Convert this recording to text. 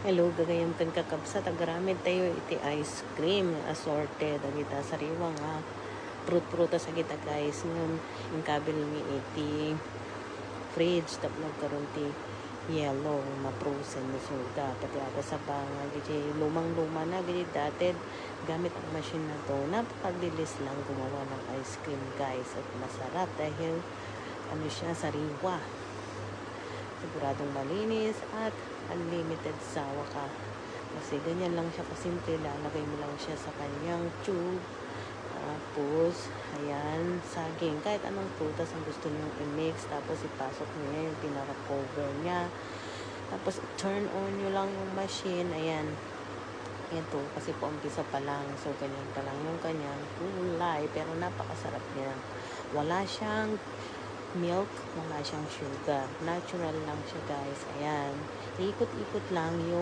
Hello, gagayam kan kakabsat. Agaramid tayo iti ice cream assorted. Agita sariwa nga fruit-prutas agita guys. Ngayon, yung kabil ni iti fridge. Tapos karon ti yellow na frozen na suga. Pati aga sa banga. Giti lumang-luma na. Giti dated gamit ang machine na to. Napakabilis lang gumawa ng ice cream guys. At masarap dahil ano siya, sariwa. Siguradong malinis at unlimited sawa ka. Kasi ganyan lang siya kasimple. Lalagay mo lang siya sa kanyang tube. Tapos, ayan, saging. Kahit anong prutas ang gusto niyong i-mix. Tapos, ipasok niyo yung pinaka-cover niya. Tapos, turn on nyo lang yung machine. Ayan. Ito, kasi po umpisa pa lang. So, ganyan pa lang yung kanyang kulay. Pero napakasarap niya. Wala siyang milk, wala siyang sugar. Natural lang siya guys. Ayan. Ikot-ikot lang yung